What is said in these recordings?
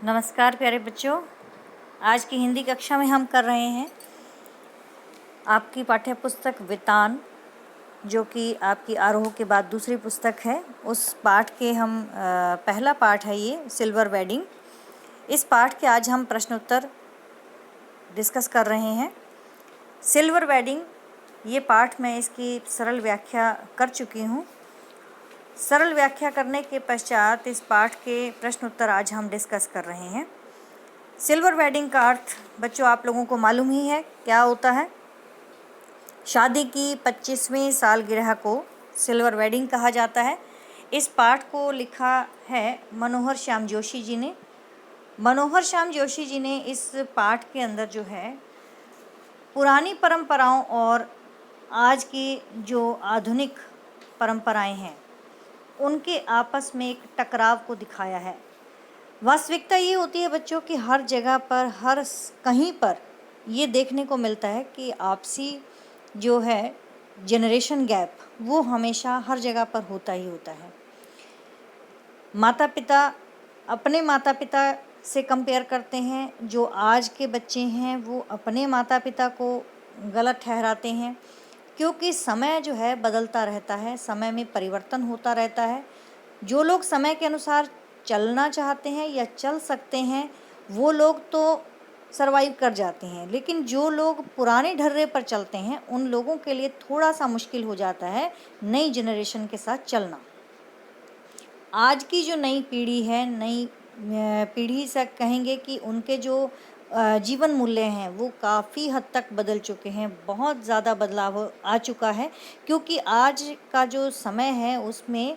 नमस्कार प्यारे बच्चों। आज की हिंदी कक्षा में हम कर रहे हैं आपकी पाठ्य पुस्तक वितान, जो कि आपकी आरोह के बाद दूसरी पुस्तक है। उस पाठ के हम पहला पाठ है ये सिल्वर वेडिंग। इस पाठ के आज हम प्रश्न उत्तर डिस्कस कर रहे हैं। सिल्वर वेडिंग ये पाठ मैं इसकी सरल व्याख्या कर चुकी हूँ। सरल व्याख्या करने के पश्चात इस पाठ के प्रश्न उत्तर आज हम डिस्कस कर रहे हैं। सिल्वर वेडिंग का अर्थ बच्चों आप लोगों को मालूम ही है क्या होता है। शादी की 25वीं सालगिरह को सिल्वर वेडिंग कहा जाता है। इस पाठ को लिखा है मनोहर श्याम जोशी जी ने। मनोहर श्याम जोशी जी ने इस पाठ के अंदर जो है पुरानी परंपराओं और आज की जो आधुनिक परंपराएं हैं उनके आपस में एक टकराव को दिखाया है। वास्तविकता ये होती है बच्चों कि हर जगह पर कहीं पर ये देखने को मिलता है कि आपसी जो है जनरेशन गैप वो हमेशा हर जगह पर होता ही होता है। माता पिता अपने माता पिता से कंपेयर करते हैं, जो आज के बच्चे हैं वो अपने माता पिता को गलत ठहराते हैं, क्योंकि समय जो है बदलता रहता है, समय में परिवर्तन होता रहता है। जो लोग समय के अनुसार चलना चाहते हैं या चल सकते हैं वो लोग तो सरवाइव कर जाते हैं, लेकिन जो लोग पुराने ढर्रे पर चलते हैं उन लोगों के लिए थोड़ा सा मुश्किल हो जाता है नई जनरेशन के साथ चलना। आज की जो नई पीढ़ी है, नई पीढ़ी से कहेंगे कि उनके जो जीवन मूल्य हैं वो काफ़ी हद तक बदल चुके हैं, बहुत ज़्यादा बदलाव आ चुका है, क्योंकि आज का जो समय है उसमें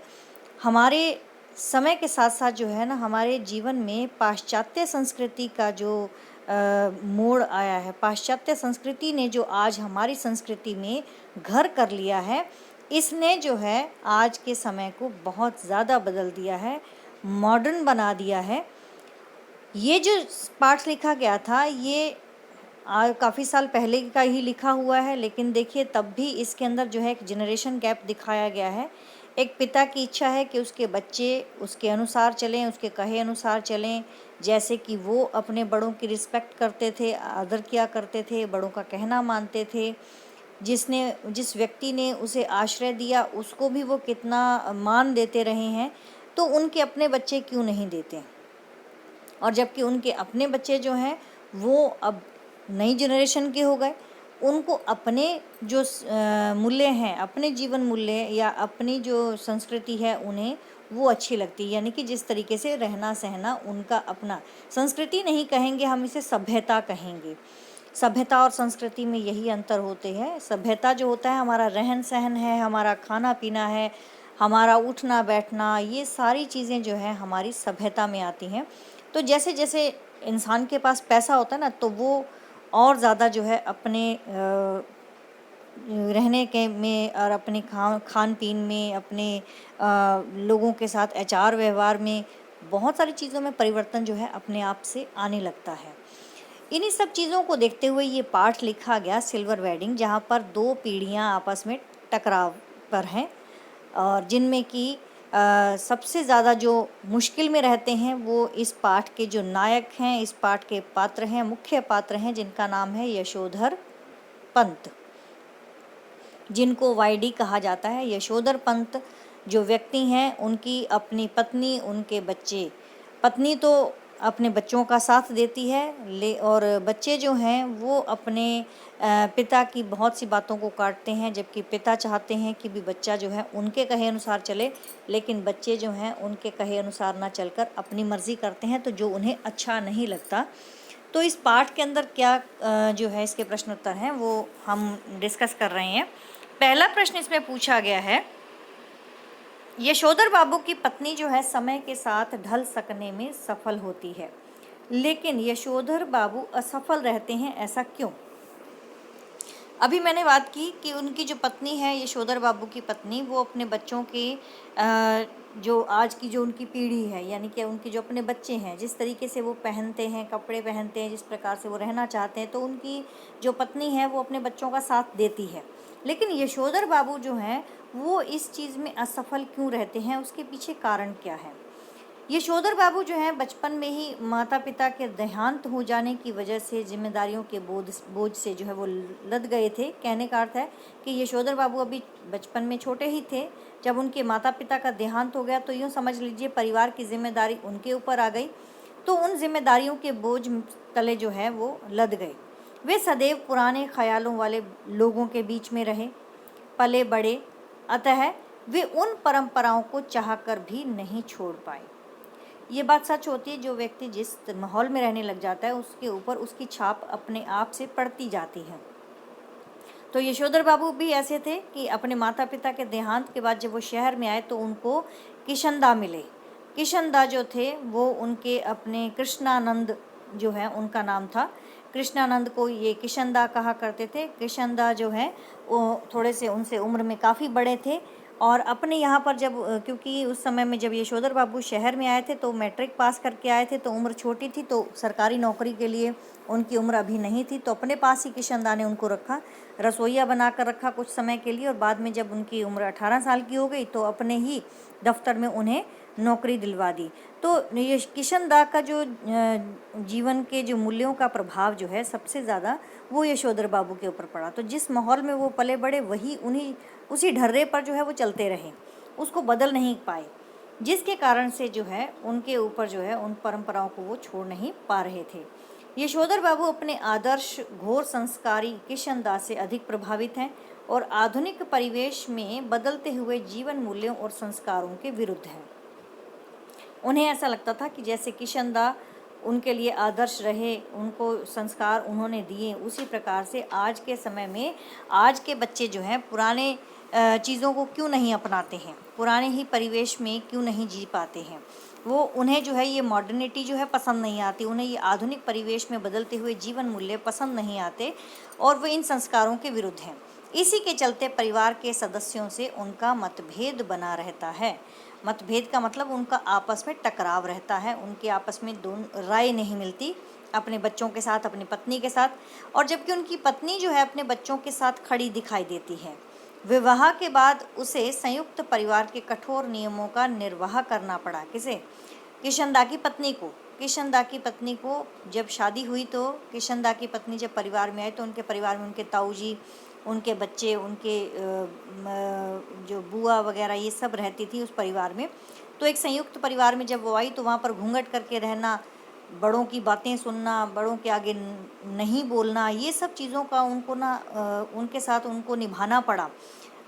हमारे समय के साथ साथ जो है ना हमारे जीवन में पाश्चात्य संस्कृति का जो मोड़ आया है। पाश्चात्य संस्कृति ने जो आज हमारी संस्कृति में घर कर लिया है, इसने जो है आज के समय को बहुत ज़्यादा बदल दिया है, मॉडर्न बना दिया है। ये जो पाठ लिखा गया था ये काफ़ी साल पहले का ही लिखा हुआ है, लेकिन देखिए तब भी इसके अंदर जो है एक जनरेशन गैप दिखाया गया है। एक पिता की इच्छा है कि उसके बच्चे उसके अनुसार चलें, उसके कहे अनुसार चलें, जैसे कि वो अपने बड़ों की रिस्पेक्ट करते थे, आदर किया करते थे, बड़ों का कहना मानते थे। जिस व्यक्ति ने उसे आश्रय दिया उसको भी वो कितना मान देते रहे हैं, तो उनके अपने बच्चे क्यों नहीं देते। और जबकि उनके अपने बच्चे जो हैं वो अब नई जनरेशन के हो गए, उनको अपने जो मूल्य हैं, अपने जीवन मूल्य या अपनी जो संस्कृति है उन्हें वो अच्छी लगती है, यानी कि जिस तरीके से रहना सहना उनका अपना, संस्कृति नहीं कहेंगे हम इसे, सभ्यता कहेंगे। सभ्यता और संस्कृति में यही अंतर होते हैं। सभ्यता जो होता है हमारा रहन सहन है, हमारा खाना पीना है, हमारा उठना बैठना, ये सारी चीज़ें जो है हमारी सभ्यता में आती हैं। तो जैसे जैसे इंसान के पास पैसा होता है ना, तो वो और ज़्यादा जो है अपने रहने के में और अपने खान पीन में, अपने लोगों के साथ आचार व्यवहार में, बहुत सारी चीज़ों में परिवर्तन जो है अपने आप से आने लगता है। इन्हीं सब चीज़ों को देखते हुए ये पाठ लिखा गया सिल्वर वेडिंग, जहाँ पर दो पीढ़ियाँ आपस में टकराव पर हैं और जिनमें कि सबसे ज़्यादा जो मुश्किल में रहते हैं वो इस पाठ के जो नायक हैं, इस पाठ के पात्र हैं, मुख्य पात्र हैं, जिनका नाम है यशोधर पंत, जिनको वाईडी कहा जाता है। यशोधर पंत जो व्यक्ति हैं उनकी अपनी पत्नी, उनके बच्चे, पत्नी तो अपने बच्चों का साथ देती है और बच्चे जो हैं वो अपने पिता की बहुत सी बातों को काटते हैं, जबकि पिता चाहते हैं कि भी बच्चा जो है उनके कहे अनुसार चले, लेकिन बच्चे जो हैं उनके कहे अनुसार ना चलकर अपनी मर्ज़ी करते हैं, तो जो उन्हें अच्छा नहीं लगता। तो इस पाठ के अंदर क्या जो है इसके प्रश्न उत्तर हैं वो हम डिस्कस कर रहे हैं। पहला प्रश्न इसमें पूछा गया है, यशोधर बाबू की पत्नी जो है समय के साथ ढल सकने में सफल होती है, लेकिन यशोधर बाबू असफल रहते हैं, ऐसा क्यों। अभी मैंने बात की कि उनकी जो पत्नी है, यशोधर बाबू की पत्नी, वो अपने बच्चों के जो आज की जो उनकी पीढ़ी है, यानी कि उनके जो अपने बच्चे हैं, जिस तरीके से वो पहनते हैं, कपड़े पहनते हैं, जिस प्रकार से वो रहना चाहते हैं, तो उनकी जो पत्नी है वो अपने बच्चों का साथ देती है। लेकिन यशोधर बाबू जो हैं वो इस चीज़ में असफल क्यों रहते हैं, उसके पीछे कारण क्या है। यशोधर बाबू जो हैं बचपन में ही माता पिता के देहांत हो जाने की वजह से जिम्मेदारियों के बोझ से जो है वो लद गए थे। कहने का अर्थ है कि यशोधर बाबू अभी बचपन में छोटे ही थे जब उनके माता पिता का देहांत हो गया, तो यूँ समझ लीजिए परिवार की जिम्मेदारी उनके ऊपर आ गई। तो उन जिम्मेदारियों के बोझ तले जो है वो लद गए। वे सदैव पुराने ख्यालों वाले लोगों के बीच में रहे, पले बड़े, अतः वे उन परंपराओं को चाहकर भी नहीं छोड़ पाए। ये बात सच होती है, जो व्यक्ति जिस माहौल में रहने लग जाता है उसके ऊपर उसकी छाप अपने आप से पड़ती जाती है। तो यशोधर बाबू भी ऐसे थे कि अपने माता पिता के देहांत के बाद जब वो शहर में आए तो उनको किशनदा मिले। किशनदा जो थे वो उनके अपने कृष्णानंद जो है उनका नाम था। कृष्णानंद को ये किशनदा कहा करते थे। किशनदा जो है वो थोड़े से उनसे उम्र में काफ़ी बड़े थे और अपने यहाँ पर जब क्योंकि उस समय में जब यशोधर बाबू शहर में आए थे तो मैट्रिक पास करके आए थे, तो उम्र छोटी थी, तो सरकारी नौकरी के लिए उनकी उम्र अभी नहीं थी। तो अपने पास ही किशनदा ने उनको रखा, रसोइया बनाकर रखा कुछ समय के लिए, और बाद में जब उनकी उम्र 18 साल की हो गई तो अपने ही दफ्तर में उन्हें नौकरी दिलवा दी। तो ये किशनदा का जो जीवन के जो मूल्यों का प्रभाव जो है सबसे ज़्यादा वो यशोधर बाबू के ऊपर पड़ा। तो जिस माहौल में वो पले बड़े वही उसी ढर्रे पर जो है वो चलते रहे, उसको बदल नहीं पाए, जिसके कारण से जो है उनके ऊपर जो है उन परंपराओं को वो छोड़ नहीं पा रहे थे। यशोधर बाबू अपने आदर्श घोर संस्कारी किशनदास से अधिक प्रभावित हैं और आधुनिक परिवेश में बदलते हुए जीवन मूल्यों और संस्कारों के विरुद्ध हैं। उन्हें ऐसा लगता था कि जैसे किशनदा उनके लिए आदर्श रहे, उनको संस्कार उन्होंने दिए, उसी प्रकार से आज के समय में आज के बच्चे जो हैं पुराने चीज़ों को क्यों नहीं अपनाते हैं, पुराने ही परिवेश में क्यों नहीं जी पाते हैं। वो उन्हें जो है ये मॉडर्निटी जो है पसंद नहीं आती, उन्हें ये आधुनिक परिवेश में बदलते हुए जीवन मूल्य पसंद नहीं आते और वो इन संस्कारों के विरुद्ध हैं। इसी के चलते परिवार के सदस्यों से उनका मतभेद बना रहता है। मतभेद का मतलब उनका आपस में टकराव रहता है, उनके आपस में दोनों राय नहीं मिलती, अपने बच्चों के साथ, अपनी पत्नी के साथ, और जबकि उनकी पत्नी जो है अपने बच्चों के साथ खड़ी दिखाई देती है। विवाह के बाद उसे संयुक्त परिवार के कठोर नियमों का निर्वाह करना पड़ा। किसे? किशनदा की पत्नी को। किशनदा की पत्नी को जब शादी हुई तो किशनदा की पत्नी जब परिवार में आई तो उनके परिवार में उनके ताऊ जी, उनके बच्चे, उनके जो बुआ वगैरह ये सब रहती थी उस परिवार में। तो एक संयुक्त परिवार में जब वो आई तो वहाँ पर घूंघट करके रहना, बड़ों की बातें सुनना, बड़ों के आगे नहीं बोलना, ये सब चीज़ों का उनको ना उनके साथ उनको निभाना पड़ा।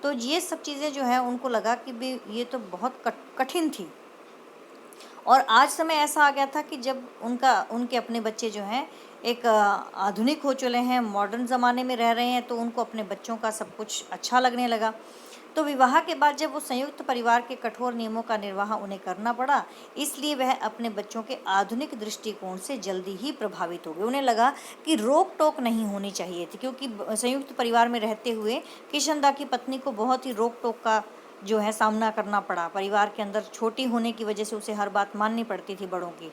तो ये सब चीज़ें जो है उनको लगा कि भी ये तो बहुत कठिन थी। और आज समय ऐसा आ गया था कि जब उनके अपने बच्चे जो हैं एक आधुनिक हो चले हैं, मॉडर्न ज़माने में रह रहे हैं, तो उनको अपने बच्चों का सब कुछ अच्छा लगने लगा। तो विवाह के बाद जब वो संयुक्त परिवार के कठोर नियमों का निर्वाह उन्हें करना पड़ा, इसलिए वह अपने बच्चों के आधुनिक दृष्टिकोण से जल्दी ही प्रभावित हो गए। उन्हें लगा कि रोक टोक नहीं होनी चाहिए थी, क्योंकि संयुक्त परिवार में रहते हुए किशनदा की पत्नी को बहुत ही रोक टोक का जो है सामना करना पड़ा। परिवार के अंदर छोटी होने की वजह से उसे हर बात माननी पड़ती थी बड़ों की।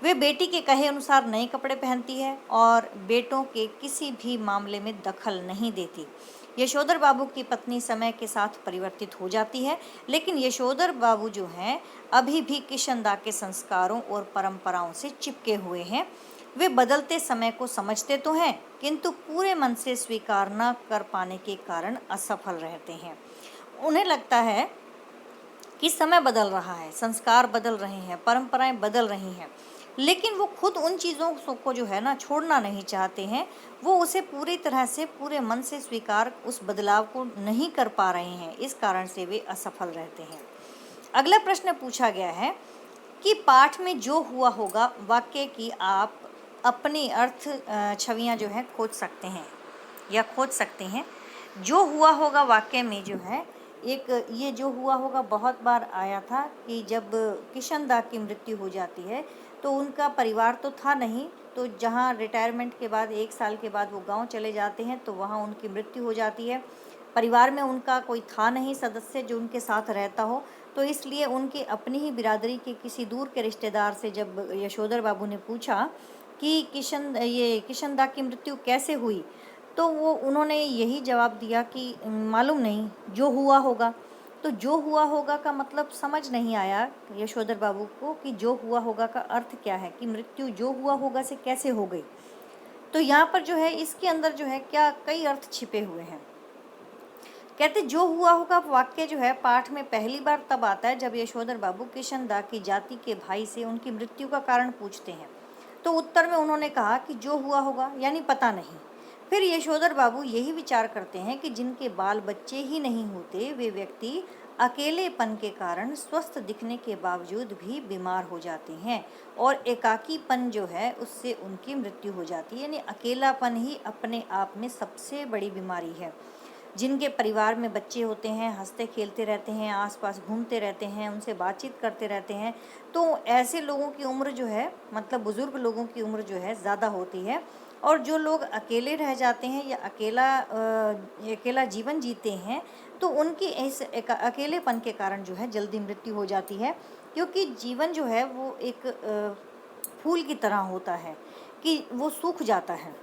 वे बेटी के कहे अनुसार नए कपड़े पहनती है और बेटों के किसी भी मामले में दखल नहीं देती। यशोधर बाबू की पत्नी समय के साथ परिवर्तित हो जाती है, लेकिन यशोधर बाबू जो हैं अभी भी किशनदा के संस्कारों और परंपराओं से चिपके हुए हैं। वे बदलते समय को समझते तो हैं, किंतु पूरे मन से स्वीकार न कर पाने के कारण असफल रहते हैं। उन्हें लगता है कि समय बदल रहा है, संस्कार बदल रहे हैं, परंपराएं बदल रही हैं, लेकिन वो खुद उन चीज़ों को जो है ना छोड़ना नहीं चाहते हैं। वो उसे पूरी तरह से पूरे मन से स्वीकार उस बदलाव को नहीं कर पा रहे हैं, इस कारण से वे असफल रहते हैं। अगला प्रश्न पूछा गया है कि पाठ में जो हुआ होगा वाक्य की आप अपनी अर्थ छवियाँ जो है खोज सकते हैं या खोज सकते हैं। जो हुआ होगा वाक्य में जो है एक ये जो हुआ होगा बहुत बार आया था कि जब किशनदा की मृत्यु हो जाती है तो उनका परिवार तो था नहीं, तो जहाँ रिटायरमेंट के बाद 1 साल के बाद वो गांव चले जाते हैं तो वहाँ उनकी मृत्यु हो जाती है। परिवार में उनका कोई था नहीं सदस्य जो उनके साथ रहता हो, तो इसलिए उनके अपनी ही बिरादरी के किसी दूर के रिश्तेदार से जब यशोधर बाबू ने पूछा कि किशनदा की मृत्यु कैसे हुई, तो उन्होंने यही जवाब दिया कि मालूम नहीं, जो हुआ होगा। तो जो हुआ होगा का मतलब समझ नहीं आया यशोधर बाबू को कि जो हुआ होगा का अर्थ क्या है, कि मृत्यु जो हुआ होगा से कैसे हो गई। तो यहाँ पर जो है इसके अंदर जो है क्या कई अर्थ छिपे हुए हैं। कहते जो हुआ होगा वाक्य जो है पाठ में पहली बार तब आता है जब यशोधर बाबू किशनदा की जाति के भाई से उनकी मृत्यु का कारण पूछते हैं। तो उत्तर में उन्होंने कहा कि जो हुआ होगा, यानी पता नहीं। फिर यशोधर बाबू यही विचार करते हैं कि जिनके बाल बच्चे ही नहीं होते वे व्यक्ति अकेलेपन के कारण स्वस्थ दिखने के बावजूद भी बीमार हो जाते हैं और एकाकीपन जो है उससे उनकी मृत्यु हो जाती है। यानी अकेलापन ही अपने आप में सबसे बड़ी बीमारी है। जिनके परिवार में बच्चे होते हैं, हंसते खेलते रहते हैं, आसपास घूमते रहते हैं, उनसे बातचीत करते रहते हैं, तो ऐसे लोगों की उम्र जो है, मतलब बुज़ुर्ग लोगों की उम्र जो है ज़्यादा होती है। और जो लोग अकेले रह जाते हैं या अकेला जीवन जीते हैं, तो उनकी इस अकेलेपन के कारण जो है जल्दी मृत्यु हो जाती है। क्योंकि जीवन जो है वो एक फूल की तरह होता है कि वो सूख जाता है,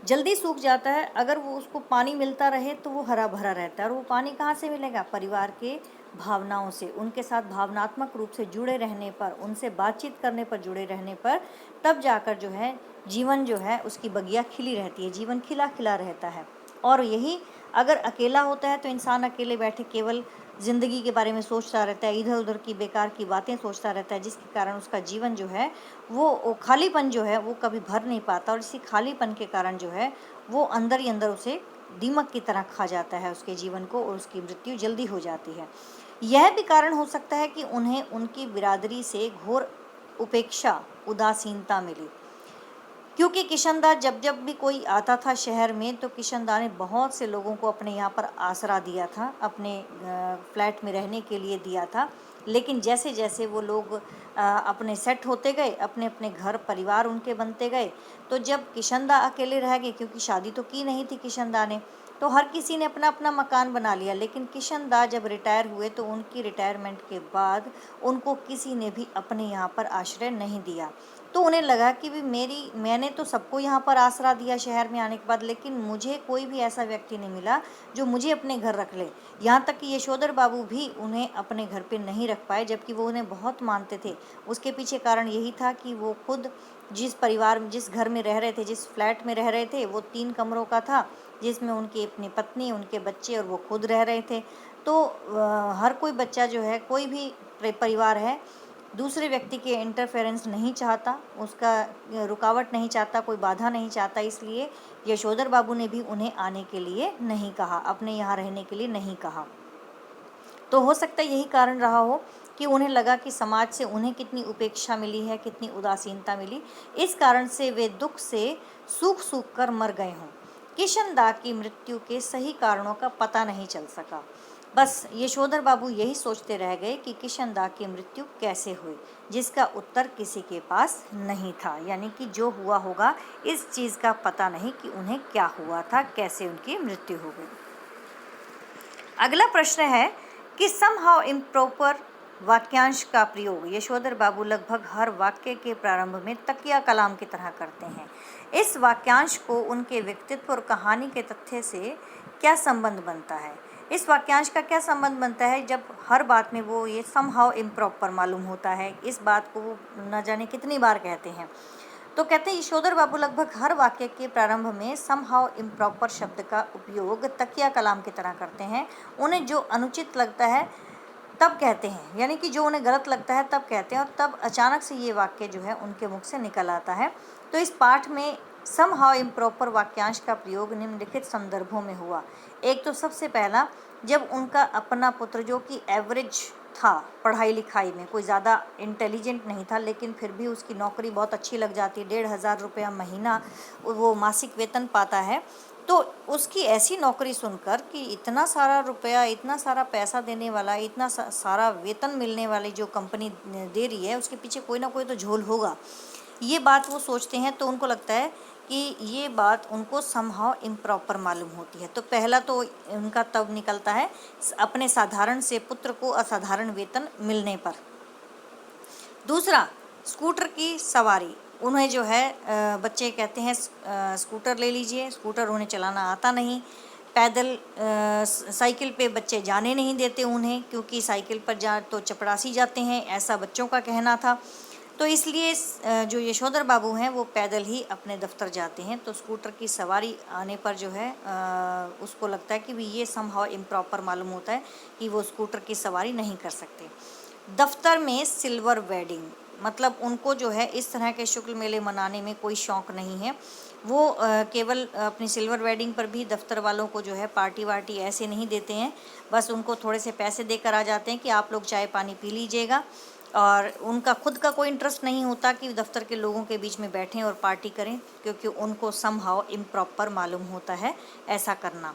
जल्दी सूख जाता है। अगर वो उसको पानी मिलता रहे तो वो हरा भरा रहता है। और वो पानी कहाँ से मिलेगा? परिवार के भावनाओं से, उनके साथ भावनात्मक रूप से जुड़े रहने पर, उनसे बातचीत करने पर, जुड़े रहने पर, तब जाकर जो है जीवन जो है उसकी बगिया खिली रहती है, जीवन खिला खिला रहता है। और यही अगर अकेला होता है तो इंसान अकेले बैठे केवल ज़िंदगी के बारे में सोचता रहता है, इधर उधर की बेकार की बातें सोचता रहता है, जिसके कारण उसका जीवन जो है वो खालीपन जो है वो कभी भर नहीं पाता। और इसी खालीपन के कारण जो है वो अंदर ही अंदर उसे दीमक की तरह खा जाता है उसके जीवन को, और उसकी मृत्यु जल्दी हो जाती है। यह भी कारण हो सकता है कि उन्हें उनकी बिरादरी से घोर उपेक्षा, उदासीनता मिली। क्योंकि किशनदा जब जब भी कोई आता था शहर में, तो किशनदा ने बहुत से लोगों को अपने यहाँ पर आसरा दिया था, अपने फ्लैट में रहने के लिए दिया था। लेकिन जैसे जैसे वो लोग अपने सेट होते गए, अपने अपने घर परिवार उनके बनते गए, तो जब किशनदा अकेले रह गए, क्योंकि शादी तो की नहीं थी किशनदा ने, तो हर किसी ने अपना अपना मकान बना लिया। लेकिन किशनदा जब रिटायर हुए तो उनकी रिटायरमेंट के बाद उनको किसी ने भी अपने यहाँ पर आश्रय नहीं दिया। तो उन्हें लगा कि भी मैंने तो सबको यहाँ पर आसरा दिया शहर में आने के बाद, लेकिन मुझे कोई भी ऐसा व्यक्ति नहीं मिला जो मुझे अपने घर रख ले। यहाँ तक कि यशोधर बाबू भी उन्हें अपने घर पे नहीं रख पाए, जबकि वो उन्हें बहुत मानते थे। उसके पीछे कारण यही था कि वो खुद जिस घर में रह रहे थे, जिस फ्लैट में रह रहे थे, वो 3 कमरों का था, जिसमें उनकी अपनी पत्नी, उनके बच्चे और वो खुद रह रहे थे। तो हर कोई बच्चा जो है, कोई भी परिवार है, दूसरे व्यक्ति के इंटरफेरेंस नहीं चाहता, उसका रुकावट नहीं चाहता, कोई बाधा नहीं चाहता। इसलिए यशोधर बाबू ने भी उन्हें आने के लिए नहीं कहा, अपने यहाँ रहने के लिए नहीं कहा। तो हो सकता है यही कारण रहा हो कि उन्हें लगा कि समाज से उन्हें कितनी उपेक्षा मिली है, कितनी उदासीनता मिली, इस कारण से वे दुख से सूख सूख कर मर गए हों। किशनदा की मृत्यु के सही कारणों का पता नहीं चल सका। बस यशोधर बाबू यही सोचते रह गए कि किशनदा की मृत्यु कैसे हुई, जिसका उत्तर किसी के पास नहीं था। यानी कि जो हुआ होगा इस चीज़ का पता नहीं कि उन्हें क्या हुआ था, कैसे उनकी मृत्यु हो गई। अगला प्रश्न है कि समहाउ इम्प्रॉपर वाक्यांश का प्रयोग यशोधर बाबू लगभग हर वाक्य के प्रारंभ में तकिया कलाम की तरह करते हैं। इस वाक्यांश को उनके व्यक्तित्व और कहानी के तथ्य से क्या संबंध बनता है? इस वाक्यांश का क्या संबंध बनता है जब हर बात में वो ये समहाउ इम्प्रॉपर मालूम होता है? इस बात को वो न जाने कितनी बार कहते हैं। तो कहते हैं यशोधर बाबू लगभग हर वाक्य के प्रारंभ में समहाउ इम्प्रॉपर शब्द का उपयोग तकिया कलाम की तरह करते हैं। उन्हें जो अनुचित लगता है तब कहते हैं, यानी कि जो उन्हें गलत लगता है तब कहते हैं, और तब अचानक से ये वाक्य जो है उनके मुख से निकल आता है। तो इस पाठ में समहाउ इम्प्रॉपर वाक्यांश का प्रयोग निम्नलिखित संदर्भों में हुआ। एक तो सबसे पहला, जब उनका अपना पुत्र, जो कि एवरेज था पढ़ाई लिखाई में, कोई ज़्यादा इंटेलिजेंट नहीं था, लेकिन फिर भी उसकी नौकरी बहुत अच्छी लग जाती है, 1500 रुपया महीना वो मासिक वेतन पाता है। तो उसकी ऐसी नौकरी सुनकर कि इतना सारा रुपया, इतना सारा पैसा देने वाला, इतना सारा वेतन मिलने वाली जो कंपनी दे रही है, उसके पीछे कोई ना कोई तो झोल होगा, ये बात वो सोचते हैं। तो उनको लगता है कि ये बात उनको समहाउ इम्प्रॉपर मालूम होती है। तो पहला तो उनका तब निकलता है अपने साधारण से पुत्र को असाधारण वेतन मिलने पर। दूसरा, स्कूटर की सवारी। उन्हें जो है बच्चे कहते हैं स्कूटर ले लीजिए, स्कूटर उन्हें चलाना आता नहीं, पैदल साइकिल पे बच्चे जाने नहीं देते उन्हें, क्योंकि साइकिल पर जा तो चपरासी जाते हैं, ऐसा बच्चों का कहना था। तो इसलिए जो यशोधर बाबू हैं वो पैदल ही अपने दफ्तर जाते हैं। तो स्कूटर की सवारी आने पर जो है उसको लगता है कि भी ये समहाउ इम्प्रॉपर मालूम होता है कि वो स्कूटर की सवारी नहीं कर सकते। दफ्तर में सिल्वर वेडिंग, मतलब उनको जो है इस तरह के शुक्ल मेले मनाने में कोई शौक़ नहीं है। वो केवल अपनी सिल्वर वेडिंग पर भी दफ्तर वालों को जो है पार्टी वार्टी ऐसे नहीं देते हैं, बस उनको थोड़े से पैसे देकर आ जाते हैं कि आप लोग चाय पानी पी लीजिएगा, और उनका खुद का कोई इंटरेस्ट नहीं होता कि दफ्तर के लोगों के बीच में बैठें और पार्टी करें, क्योंकि उनको समहाउ इम्प्रॉपर मालूम होता है ऐसा करना।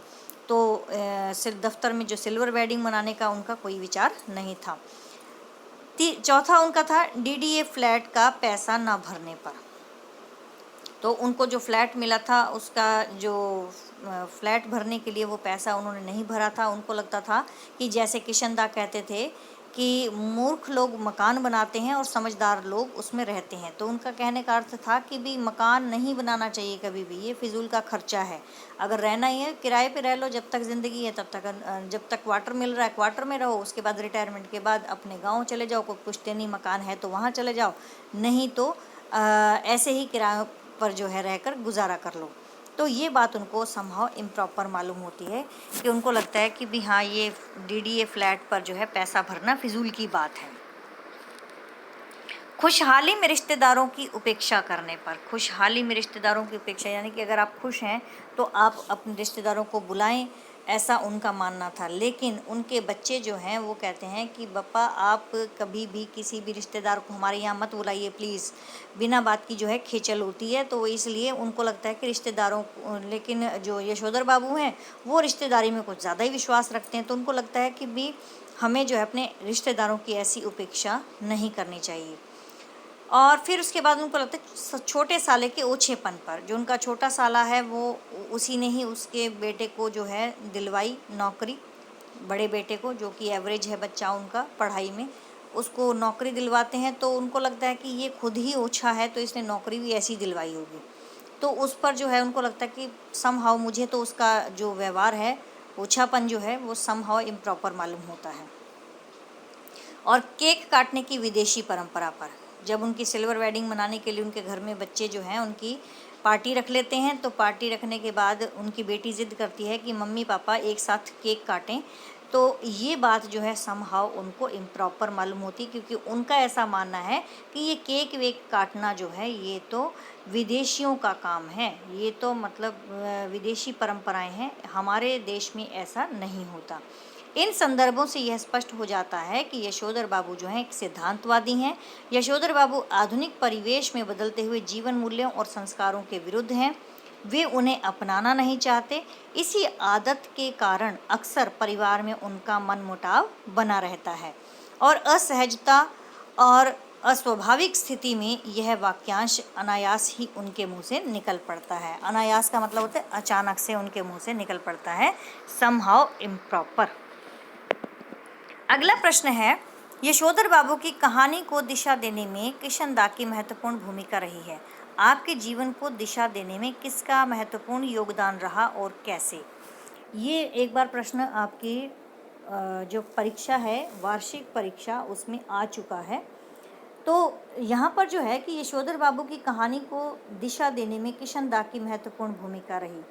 तो सिर्फ दफ्तर में जो सिल्वर वेडिंग मनाने का उनका कोई विचार नहीं था। चौथा उनका था डीडीए फ्लैट का पैसा ना भरने पर। तो उनको जो फ्लैट मिला था उसका जो फ्लैट भरने के लिए वो पैसा उन्होंने नहीं भरा था। उनको लगता था कि जैसे किशन दा कहते थे कि मूर्ख लोग मकान बनाते हैं और समझदार लोग उसमें रहते हैं। तो उनका कहने का अर्थ था कि भी मकान नहीं बनाना चाहिए कभी भी, ये फिजूल का खर्चा है। अगर रहना ही है किराए पे रह लो, जब तक ज़िंदगी है तब तक, जब तक क्वार्टर मिल रहा है क्वार्टर में रहो, उसके बाद रिटायरमेंट के बाद अपने गाँव चले जाओ, कोई पुश्तैनी मकान है तो वहाँ चले जाओ, नहीं तो ऐसे ही किराए पर जो है रहकर गुजारा कर लो। तो ये बात उनको समहाउ इम्प्रॉपर मालूम होती है कि उनको लगता है कि भी हाँ ये डीडीए फ्लैट पर जो है पैसा भरना फिजूल की बात है। खुशहाली में रिश्तेदारों की उपेक्षा करने पर, खुशहाली में रिश्तेदारों की उपेक्षा यानी कि अगर आप खुश हैं तो आप अपने रिश्तेदारों को बुलाएं, ऐसा उनका मानना था। लेकिन उनके बच्चे जो हैं वो कहते हैं कि पापा आप कभी भी किसी भी रिश्तेदार को हमारे यहाँ मत बुलाइए प्लीज़, बिना बात की जो है खेचल होती है। तो इसलिए उनको लगता है कि रिश्तेदारों, लेकिन जो यशोधर बाबू हैं वो रिश्तेदारी में कुछ ज़्यादा ही विश्वास रखते हैं। तो उनको लगता है कि भी हमें जो है अपने रिश्तेदारों की ऐसी उपेक्षा नहीं करनी चाहिए। और फिर उसके बाद उनको लगता है छोटे साले के ओछेपन पर। जो उनका छोटा साला है वो उसी ने ही उसके बेटे को जो है दिलवाई नौकरी, बड़े बेटे को, जो कि एवरेज है बच्चा उनका पढ़ाई में, उसको नौकरी दिलवाते हैं। तो उनको लगता है कि ये खुद ही ओछा है तो इसने नौकरी भी ऐसी दिलवाई होगी। तो उस पर जो है उनको लगता है कि समहाउ मुझे तो उसका जो व्यवहार है, ओछापन जो है वो समहाउ इम्प्रॉपर मालूम होता है। और केक काटने की विदेशी परंपरा पर, जब उनकी सिल्वर वेडिंग मनाने के लिए उनके घर में बच्चे जो हैं उनकी पार्टी रख लेते हैं, तो पार्टी रखने के बाद उनकी बेटी ज़िद करती है कि मम्मी पापा एक साथ केक काटें। तो ये बात जो है समहाउ उनको इम्प्रॉपर मालूम होती, क्योंकि उनका ऐसा मानना है कि ये केक वेक काटना जो है ये तो विदेशियों का काम है, ये तो मतलब विदेशी परंपराएं हैं, हमारे देश में ऐसा नहीं होता। इन संदर्भों से यह स्पष्ट हो जाता है कि यशोधर बाबू जो हैं एक सिद्धांतवादी हैं। यशोधर बाबू आधुनिक परिवेश में बदलते हुए जीवन मूल्यों और संस्कारों के विरुद्ध हैं। वे उन्हें अपनाना नहीं चाहते। इसी आदत के कारण अक्सर परिवार में उनका मनमुटाव बना रहता है और असहजता और अस्वाभाविक स्थिति में यह वाक्यांश अनायास ही उनके मुंह से निकल पड़ता है। अनायास का मतलब होता है अचानक से उनके मुंह से निकल पड़ता है, समहाउ इम्प्रॉपर। अगला प्रश्न है, यशोधर बाबू की कहानी को दिशा देने में किशन दा की महत्वपूर्ण भूमिका रही है। आपके जीवन को दिशा देने में किसका महत्वपूर्ण योगदान रहा और कैसे? ये एक बार प्रश्न आपकी जो परीक्षा है, वार्षिक परीक्षा, उसमें आ चुका है। तो यहाँ पर जो है कि यशोधर बाबू की कहानी को दिशा देने में किशन दा की महत्वपूर्ण भूमिका रही।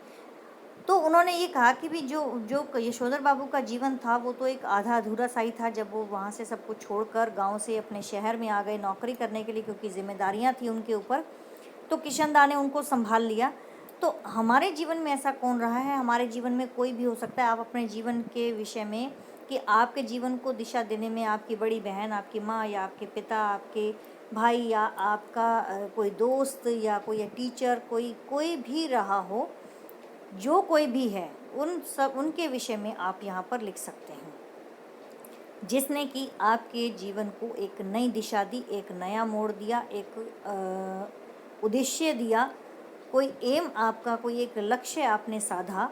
तो उन्होंने ये कहा कि भी जो यशोधर बाबू का जीवन था वो तो एक आधा अधूरा सा ही था, जब वो वहाँ से सब कुछ छोड़कर गांव से अपने शहर में आ गए नौकरी करने के लिए, क्योंकि जिम्मेदारियां थी उनके ऊपर। तो किशन दा ने उनको संभाल लिया। तो हमारे जीवन में ऐसा कौन रहा है? हमारे जीवन में कोई भी हो सकता है। आप अपने जीवन के विषय में कि आपके जीवन को दिशा देने में आपकी बड़ी बहन, आपकी माँ या आपके पिता, आपके भाई या आपका कोई दोस्त या कोई टीचर, कोई भी रहा हो, जो कोई भी है, उनके विषय में आप यहाँ पर लिख सकते हैं, जिसने कि आपके जीवन को एक नई दिशा दी, एक नया मोड़ दिया, एक उद्देश्य दिया, कोई एम आपका, कोई एक लक्ष्य आपने साधा,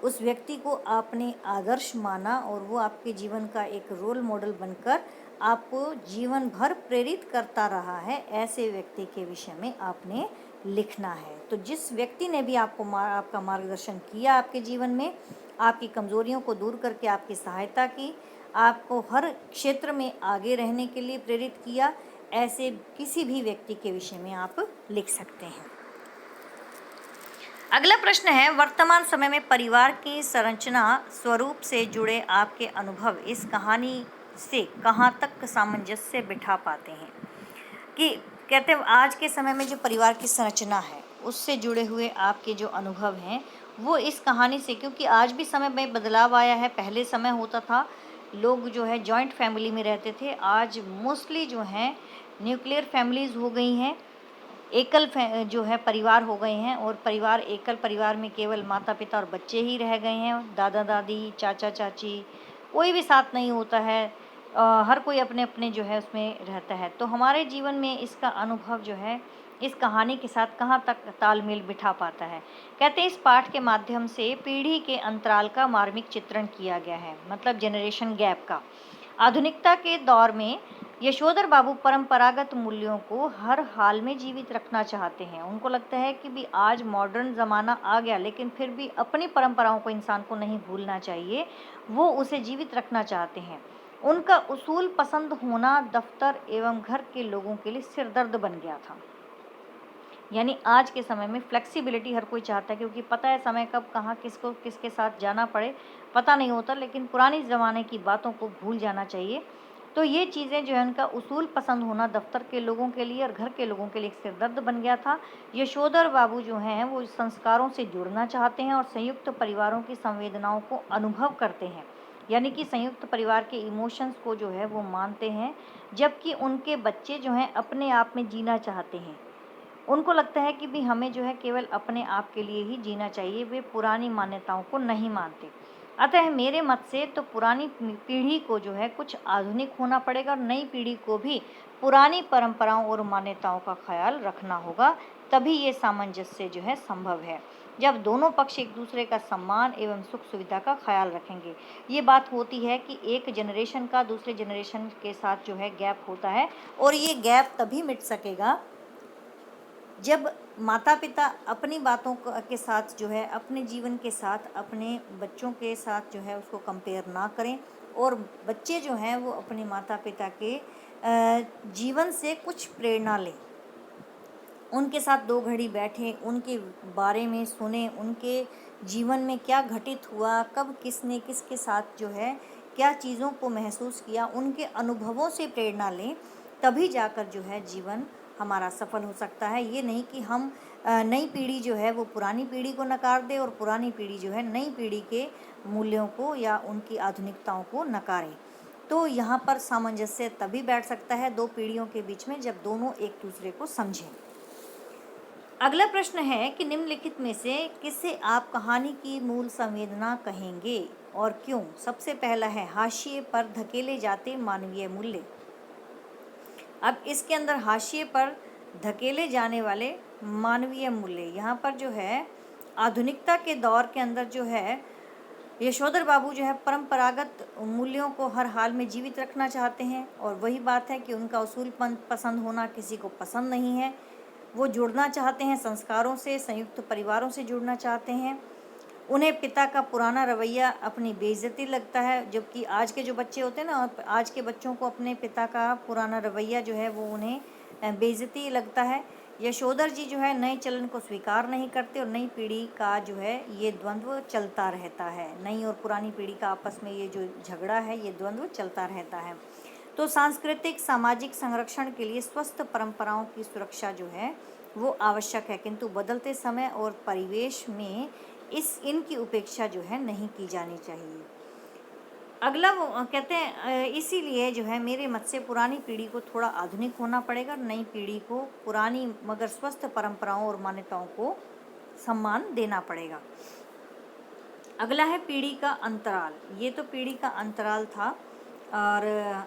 उस व्यक्ति को आपने आदर्श माना और वो आपके जीवन का एक रोल मॉडल बनकर आपको जीवन भर प्रेरित करता रहा है, ऐसे व्यक्ति के विषय में आपने लिखना है। तो जिस व्यक्ति ने भी आपका मार्गदर्शन किया आपके जीवन में, आपकी कमज़ोरियों को दूर करके आपकी सहायता की, आपको हर क्षेत्र में आगे रहने के लिए प्रेरित किया, ऐसे किसी भी व्यक्ति के विषय में आप लिख सकते हैं। अगला प्रश्न है, वर्तमान समय में परिवार की संरचना स्वरूप से जुड़े आपके अनुभव इस कहानी से कहाँ तक सामंजस्य बिठा पाते हैं? कि कहते हैं आज के समय में जो परिवार की संरचना है उससे जुड़े हुए आपके जो अनुभव हैं वो इस कहानी से, क्योंकि आज भी समय में बदलाव आया है। पहले समय होता था लोग जो है जॉइंट फैमिली में रहते थे, आज मोस्टली जो हैं न्यूक्लियर फैमिलीज़ हो गई हैं, एकल जो है परिवार हो गए हैं। और परिवार, एकल परिवार में केवल माता पिता और बच्चे ही रह गए हैं, दादा दादी चाचा चाची कोई भी साथ नहीं होता है। हर कोई अपने अपने जो है उसमें रहता है। तो हमारे जीवन में इसका अनुभव जो है इस कहानी के साथ कहाँ तक तालमेल बिठा पाता है? कहते हैं इस पाठ के माध्यम से पीढ़ी के अंतराल का मार्मिक चित्रण किया गया है, मतलब जनरेशन गैप का। आधुनिकता के दौर में यशोधर बाबू परंपरागत मूल्यों को हर हाल में जीवित रखना चाहते हैं। उनको लगता है कि भी आज मॉडर्न ज़माना आ गया, लेकिन फिर भी अपनी परंपराओं को इंसान को नहीं भूलना चाहिए, वो उसे जीवित रखना चाहते हैं। उनका उसूल पसंद होना दफ्तर एवं घर के लोगों के लिए सिरदर्द बन गया था। यानी आज के समय में फ्लेक्सिबिलिटी हर कोई चाहता है, क्योंकि पता है समय कब कहाँ किसको किसके साथ जाना पड़े पता नहीं होता, लेकिन पुरानी ज़माने की बातों को भूल जाना चाहिए। तो ये चीज़ें जो है उनका उसूल पसंद होना दफ्तर के लोगों के लिए और घर के लोगों के लिए एक सिरदर्द बन गया था। यशोधर बाबू जो हैं वो संस्कारों से जुड़ना चाहते हैं और संयुक्त परिवारों की संवेदनाओं को अनुभव करते हैं, यानी कि संयुक्त परिवार के इमोशंस को जो है वो मानते हैं, जबकि उनके बच्चे जो हैं अपने आप में जीना चाहते हैं। उनको लगता है कि भी हमें जो है केवल अपने आप के लिए ही जीना चाहिए, वे पुरानी मान्यताओं को नहीं मानते। अतः मेरे मत से तो पुरानी पीढ़ी को जो है कुछ आधुनिक होना पड़ेगा और नई पीढ़ी को भी पुरानी परंपराओं और मान्यताओं का ख्याल रखना होगा, तभी ये सामंजस्य जो है संभव है, जब दोनों पक्ष एक दूसरे का सम्मान एवं सुख सुविधा का ख्याल रखेंगे। ये बात होती है कि एक जनरेशन का दूसरे जनरेशन के साथ जो है गैप होता है, और ये गैप तभी मिट सकेगा जब माता पिता अपनी बातों के साथ जो है अपने जीवन के साथ अपने बच्चों के साथ जो है उसको कंपेयर ना करें, और बच्चे जो हैं वो अपने माता पिता के जीवन से कुछ प्रेरणा लें, उनके साथ 2 घड़ी बैठें, उनके बारे में सुने, उनके जीवन में क्या घटित हुआ, कब किसने किसके साथ जो है क्या चीज़ों को महसूस किया, उनके अनुभवों से प्रेरणा लें, तभी जाकर जो है जीवन हमारा सफल हो सकता है। ये नहीं कि हम नई पीढ़ी जो है वो पुरानी पीढ़ी को नकार दे और पुरानी पीढ़ी जो है नई पीढ़ी के मूल्यों को या उनकी आधुनिकताओं को नकारे। तो यहाँ पर सामंजस्य तभी बैठ सकता है 2 पीढ़ियों के बीच में, जब दोनों एक दूसरे को समझें। अगला प्रश्न है कि निम्नलिखित में से किसे आप कहानी की मूल संवेदना कहेंगे और क्यों? सबसे पहला है हाशिए पर धकेले जाते मानवीय मूल्य। अब इसके अंदर हाशिए पर धकेले जाने वाले मानवीय मूल्य, यहाँ पर जो है आधुनिकता के दौर के अंदर जो है यशोधर बाबू जो है परंपरागत मूल्यों को हर हाल में जीवित रखना चाहते हैं, और वही बात है कि उनका उसूल पसंद होना किसी को पसंद नहीं है। वो जुड़ना चाहते हैं संस्कारों से, संयुक्त परिवारों से जुड़ना चाहते हैं। उन्हें पिता का पुराना रवैया अपनी बेइज्जती लगता है, जबकि आज के जो बच्चे होते हैं ना, आज के बच्चों को अपने पिता का पुराना रवैया जो है वो उन्हें बेइज्जती लगता है। यशोधर जी जो है नए चलन को स्वीकार नहीं करते, और नई पीढ़ी का जो है ये द्वंद्व चलता रहता है। नई और पुरानी पीढ़ी का आपस में ये जो झगड़ा है, ये द्वंद्व चलता रहता है। तो सांस्कृतिक सामाजिक संरक्षण के लिए स्वस्थ परंपराओं की सुरक्षा जो है वो आवश्यक है, किंतु बदलते समय और परिवेश में इनकी उपेक्षा जो है नहीं की जानी चाहिए। अगला वो कहते हैं इसीलिए जो है मेरे मत से पुरानी पीढ़ी को थोड़ा आधुनिक होना पड़ेगा, नई पीढ़ी को पुरानी मगर स्वस्थ परंपराओं और मान्यताओं को सम्मान देना पड़ेगा। अगला है पीढ़ी का अंतराल। ये तो पीढ़ी का अंतराल था, और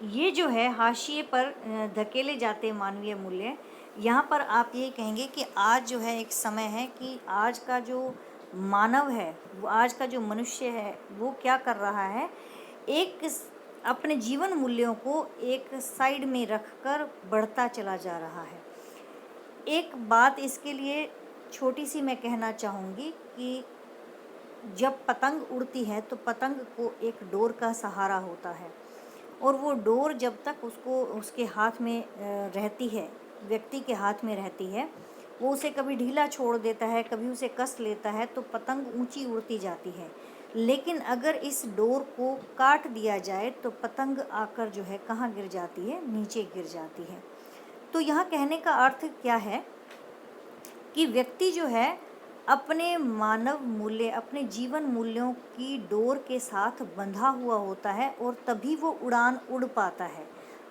ये जो है हाशिए पर धकेले जाते मानवीय मूल्य, यहाँ पर आप ये कहेंगे कि आज जो है एक समय है कि आज का जो मानव है, वो आज का जो मनुष्य है वो क्या कर रहा है अपने जीवन मूल्यों को एक साइड में रखकर बढ़ता चला जा रहा है। एक बात इसके लिए छोटी सी मैं कहना चाहूँगी कि जब पतंग उड़ती है तो पतंग को एक डोर का सहारा होता है, और वो डोर जब तक उसके हाथ में रहती है, व्यक्ति के हाथ में रहती है, वो उसे कभी ढीला छोड़ देता है, कभी उसे कस लेता है तो पतंग ऊंची उड़ती जाती है। लेकिन अगर इस डोर को काट दिया जाए तो पतंग आकर जो है कहाँ गिर जाती है? नीचे गिर जाती है। तो यहाँ कहने का अर्थ क्या है कि व्यक्ति जो है अपने मानव मूल्य, अपने जीवन मूल्यों की डोर के साथ बंधा हुआ होता है और तभी वो उड़ान उड़ पाता है।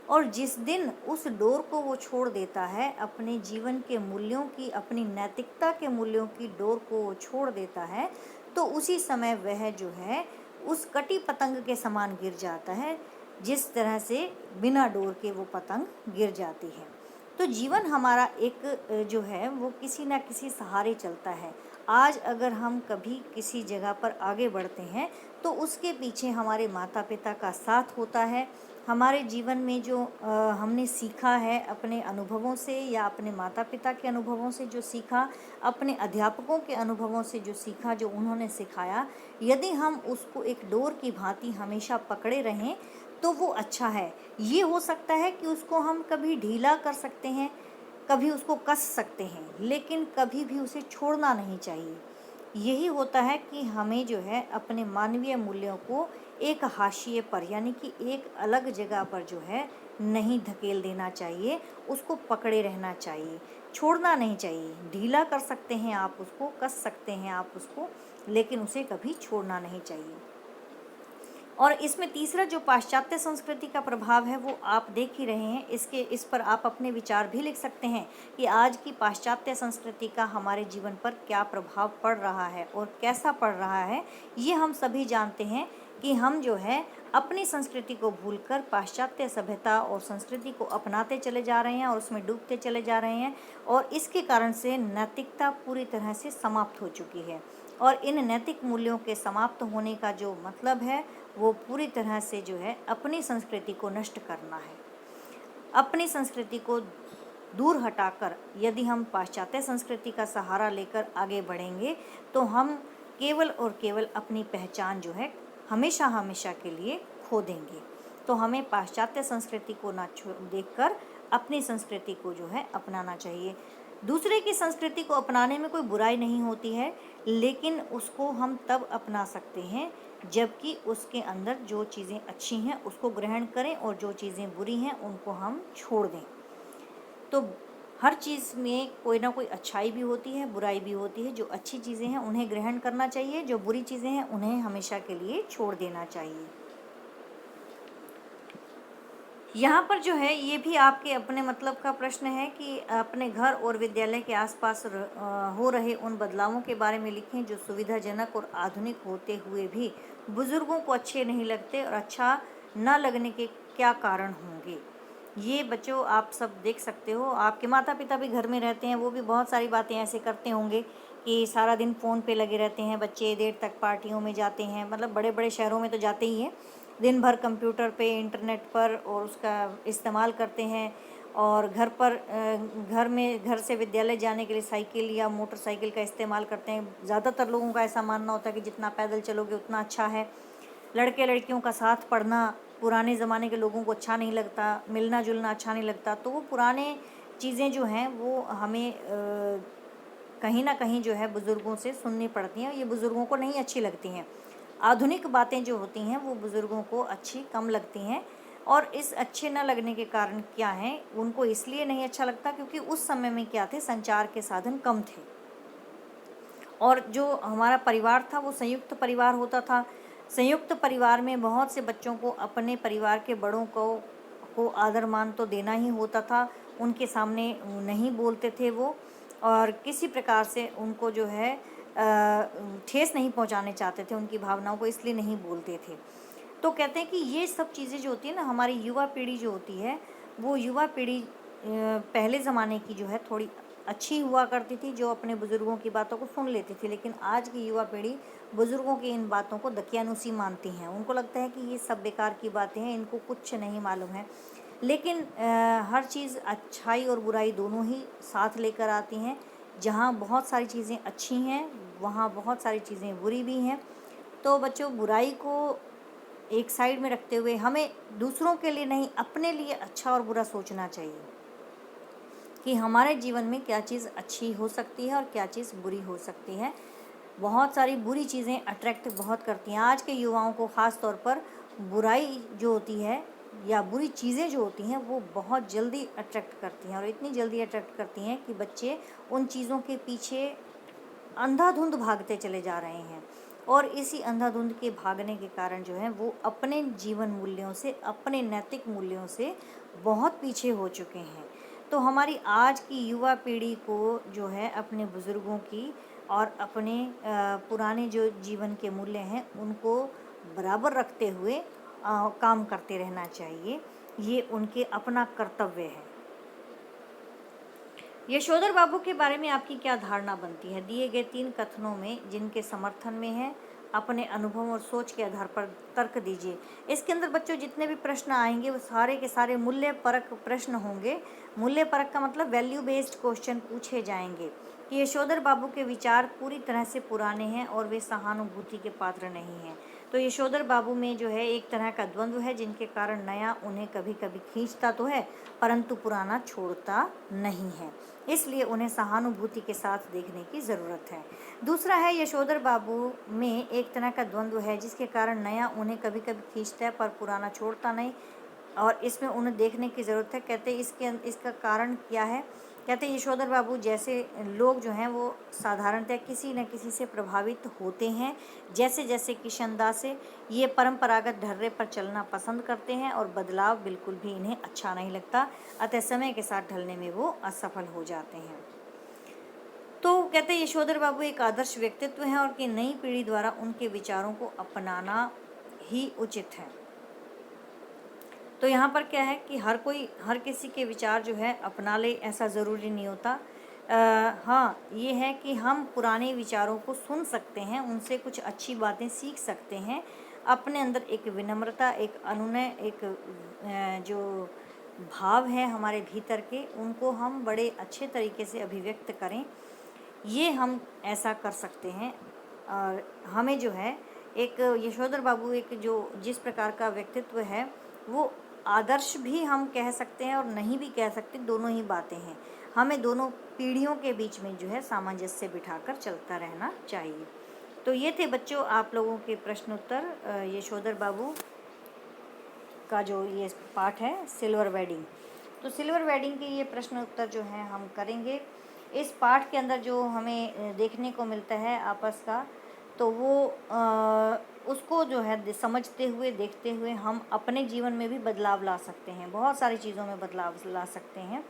और जिस दिन उस डोर को वो छोड़ देता है, अपने जीवन के मूल्यों की, अपनी नैतिकता के मूल्यों की डोर को वो छोड़ देता है, तो उसी समय वह जो है उस कटी पतंग के समान गिर जाता है, जिस तरह से बिना डोर के वो पतंग गिर जाती है। तो जीवन हमारा एक जो है वो किसी ना किसी सहारे चलता है। आज अगर हम कभी किसी जगह पर आगे बढ़ते हैं तो उसके पीछे हमारे माता पिता का साथ होता है। हमारे जीवन में जो हमने सीखा है अपने अनुभवों से, या अपने माता पिता के अनुभवों से जो सीखा, अपने अध्यापकों के अनुभवों से जो सीखा, जो उन्होंने सिखाया, यदि हम उसको एक डोर की भांति हमेशा पकड़े रहें तो वो अच्छा है। ये हो सकता है कि उसको हम कभी ढीला कर सकते हैं, कभी उसको कस सकते हैं, लेकिन कभी भी उसे छोड़ना नहीं चाहिए। यही होता है कि हमें जो है अपने मानवीय मूल्यों को एक हाशिए पर, यानी कि एक अलग जगह पर जो है नहीं धकेल देना चाहिए, उसको पकड़े रहना चाहिए, छोड़ना नहीं चाहिए। ढीला कर सकते हैं आप उसको, कस सकते हैं आप उसको, लेकिन उसे कभी छोड़ना नहीं चाहिए। और इसमें तीसरा जो पाश्चात्य संस्कृति का प्रभाव है वो आप देख ही रहे हैं। इस पर आप अपने विचार भी लिख सकते हैं कि आज की पाश्चात्य संस्कृति का हमारे जीवन पर क्या प्रभाव पड़ रहा है और कैसा पड़ रहा है। ये हम सभी जानते हैं कि हम जो है अपनी संस्कृति को भूलकर पाश्चात्य सभ्यता और संस्कृति को अपनाते चले जा रहे हैं और उसमें डूबते चले जा रहे हैं, और इसके कारण से नैतिकता पूरी तरह से समाप्त हो चुकी है। और इन नैतिक मूल्यों के समाप्त होने का जो मतलब है वो पूरी तरह से जो है अपनी संस्कृति को नष्ट करना है। अपनी संस्कृति को दूर हटाकर यदि हम पाश्चात्य संस्कृति का सहारा लेकर आगे बढ़ेंगे तो हम केवल और केवल अपनी पहचान जो है हमेशा हमेशा के लिए खो देंगे। तो हमें पाश्चात्य संस्कृति को ना देखकर अपनी संस्कृति को जो है अपनाना चाहिए। दूसरे की संस्कृति को अपनाने में कोई बुराई नहीं होती है, लेकिन उसको हम तब अपना सकते हैं जबकि उसके अंदर जो चीज़ें अच्छी हैं उसको ग्रहण करें और जो चीज़ें बुरी हैं उनको हम छोड़ दें। तो हर चीज़ में कोई ना कोई अच्छाई भी होती है, बुराई भी होती है। जो अच्छी चीज़ें हैं उन्हें ग्रहण करना चाहिए, जो बुरी चीज़ें हैं उन्हें हमेशा के लिए छोड़ देना चाहिए। यहाँ पर जो है ये भी आपके अपने मतलब का प्रश्न है कि अपने घर और विद्यालय के आसपास हो रहे उन बदलावों के बारे में लिखें जो सुविधाजनक और आधुनिक होते हुए भी बुज़ुर्गों को अच्छे नहीं लगते, और अच्छा न लगने के क्या कारण होंगे। ये बच्चों आप सब देख सकते हो, आपके माता पिता भी घर में रहते हैं, वो भी बहुत सारी बातें ऐसे करते होंगे कि सारा दिन फ़ोन पे लगे रहते हैं, बच्चे देर तक पार्टियों में जाते हैं, मतलब बड़े बड़े शहरों में तो जाते ही हैं, दिन भर कंप्यूटर पे, इंटरनेट पर और उसका इस्तेमाल करते हैं। और घर से विद्यालय जाने के लिए साइकिल या मोटरसाइकिल का इस्तेमाल करते हैं। ज़्यादातर लोगों का ऐसा मानना होता है कि जितना पैदल चलोगे उतना अच्छा है। लड़के लड़कियों का साथ पढ़ना पुराने ज़माने के लोगों को अच्छा नहीं लगता, मिलना जुलना अच्छा नहीं लगता। तो वो पुराने चीज़ें जो हैं वो हमें कहीं ना कहीं जो है बुज़ुर्गों से सुननी पड़ती हैं, ये बुज़ुर्गों को नहीं अच्छी लगती हैं। आधुनिक बातें जो होती हैं वो बुज़ुर्गों को अच्छी कम लगती हैं, और इस अच्छे न लगने के कारण क्या हैं, उनको इसलिए नहीं अच्छा लगता क्योंकि उस समय में क्या थे, संचार के साधन कम थे, और जो हमारा परिवार था वो संयुक्त परिवार होता था। संयुक्त परिवार में बहुत से बच्चों को अपने परिवार के बड़ों को आदर मान तो देना ही होता था, उनके सामने नहीं बोलते थे वो, और किसी प्रकार से उनको जो है ठेस नहीं पहुंचाने चाहते थे, उनकी भावनाओं को इसलिए नहीं बोलते थे। तो कहते हैं कि ये सब चीज़ें जो होती है ना, हमारी युवा पीढ़ी जो होती है वो युवा पीढ़ी पहले ज़माने की जो है थोड़ी अच्छी हुआ करती थी, जो अपने बुज़ुर्गों की बातों को सुन लेती थी। लेकिन आज की युवा पीढ़ी बुज़ुर्गों की इन बातों को दकियानूसी मानती हैं। उनको लगता है कि ये सब बेकार की बातें हैं, इनको कुछ नहीं मालूम है। लेकिन हर चीज़ अच्छाई और बुराई दोनों ही साथ लेकर आती हैं। जहाँ बहुत सारी चीज़ें अच्छी हैं, वहाँ बहुत सारी चीज़ें बुरी भी हैं। तो बच्चों, बुराई को एक साइड में रखते हुए हमें दूसरों के लिए नहीं, अपने लिए अच्छा और बुरा सोचना चाहिए कि हमारे जीवन में क्या चीज़ अच्छी हो सकती है और क्या चीज़ बुरी हो सकती है। बहुत सारी बुरी चीज़ें अट्रैक्ट बहुत करती हैं आज के युवाओं को। ख़ास तौर पर बुराई जो होती है या बुरी चीज़ें जो होती हैं वो बहुत जल्दी अट्रैक्ट करती हैं, और इतनी जल्दी अट्रैक्ट करती हैं कि बच्चे उन चीज़ों के पीछे अंधाधुंध भागते चले जा रहे हैं। और इसी अंधाधुंध के भागने के कारण जो है वो अपने जीवन मूल्यों से, अपने नैतिक मूल्यों से बहुत पीछे हो चुके हैं। तो हमारी आज की युवा पीढ़ी को जो है अपने बुज़ुर्गों की और अपने पुराने जो जीवन के मूल्य हैं उनको बराबर रखते हुए काम करते रहना चाहिए। ये उनके अपना कर्तव्य है। यशोधर बाबू के बारे में आपकी क्या धारणा बनती है? दिए गए 3 कथनों में जिनके समर्थन में है, अपने अनुभव और सोच के आधार पर तर्क दीजिए। इसके अंदर बच्चों जितने भी प्रश्न आएंगे वो सारे के सारे मूल्य परक प्रश्न होंगे। मूल्य परक का मतलब वैल्यू बेस्ड क्वेश्चन पूछे जाएंगे कि यशोधर बाबू के विचार पूरी तरह से पुराने हैं और वे सहानुभूति के पात्र नहीं हैं। तो यशोधर बाबू में जो है एक तरह का द्वंद्व है, जिनके कारण नया उन्हें कभी कभी खींचता तो है परंतु पुराना छोड़ता नहीं है। इसलिए उन्हें सहानुभूति के साथ देखने की ज़रूरत है। दूसरा है, यशोधर बाबू में एक तरह का द्वंद्व है जिसके कारण नया उन्हें कभी कभी खींचता है पर पुराना छोड़ता नहीं, और इसमें उन्हें देखने की ज़रूरत है। कहते इसका कारण क्या है? कहते यशोधर बाबू जैसे लोग जो हैं वो साधारणतः किसी न किसी से प्रभावित होते हैं। जैसे जैसे किशनदास से ये परंपरागत ढर्रे पर चलना पसंद करते हैं और बदलाव बिल्कुल भी इन्हें अच्छा नहीं लगता, अतः समय के साथ ढलने में वो असफल हो जाते हैं। तो कहते हैं यशोधर बाबू एक आदर्श व्यक्तित्व हैं और कि नई पीढ़ी द्वारा उनके विचारों को अपनाना ही उचित है। तो यहाँ पर क्या है कि हर किसी के विचार जो है अपना ले, ऐसा ज़रूरी नहीं होता। हाँ, ये है कि हम पुराने विचारों को सुन सकते हैं, उनसे कुछ अच्छी बातें सीख सकते हैं। अपने अंदर एक विनम्रता, एक अनुनय, एक जो भाव है हमारे भीतर के, उनको हम बड़े अच्छे तरीके से अभिव्यक्त करें, ये हम ऐसा कर सकते हैं। और हमें जो है एक यशोधर बाबू एक जो जिस प्रकार का व्यक्तित्व है वो आदर्श भी हम कह सकते हैं और नहीं भी कह सकते, दोनों ही बातें हैं। हमें दोनों पीढ़ियों के बीच में जो है सामंजस्य बिठाकर चलता रहना चाहिए। तो ये थे बच्चों आप लोगों के प्रश्न उत्तर यशोधर बाबू का जो ये पाठ है सिल्वर वेडिंग। तो सिल्वर वेडिंग के ये प्रश्न उत्तर जो हैं हम करेंगे। इस पाठ के अंदर जो हमें देखने को मिलता है आपस का, तो वो उसको जो है समझते हुए, देखते हुए हम अपने जीवन में भी बदलाव ला सकते हैं, बहुत सारी चीज़ों में बदलाव ला सकते हैं।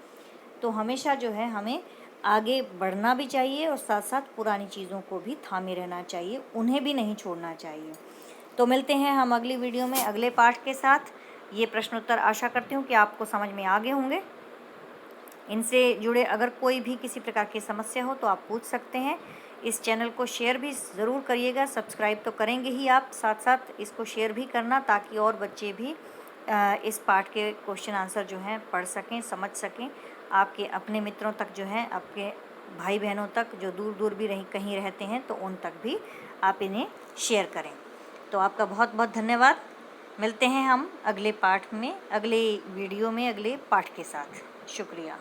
तो हमेशा जो है हमें आगे बढ़ना भी चाहिए और साथ साथ पुरानी चीज़ों को भी थामे रहना चाहिए, उन्हें भी नहीं छोड़ना चाहिए। तो मिलते हैं हम अगली वीडियो में अगले पाठ के साथ। ये प्रश्नोत्तर आशा करती हूँ कि आपको समझ में आ गए होंगे। इनसे जुड़े अगर कोई भी किसी प्रकार की समस्या हो तो आप पूछ सकते हैं। इस चैनल को शेयर भी ज़रूर करिएगा, सब्सक्राइब तो करेंगे ही आप, साथ साथ इसको शेयर भी करना ताकि और बच्चे भी इस पाठ के क्वेश्चन आंसर जो हैं पढ़ सकें, समझ सकें। आपके अपने मित्रों तक जो हैं, आपके भाई बहनों तक जो दूर दूर भी कहीं रहते हैं, तो उन तक भी आप इन्हें शेयर करें। तो आपका बहुत बहुत धन्यवाद। मिलते हैं हम अगले पाठ में, अगले वीडियो में, अगले पाठ के साथ। शुक्रिया।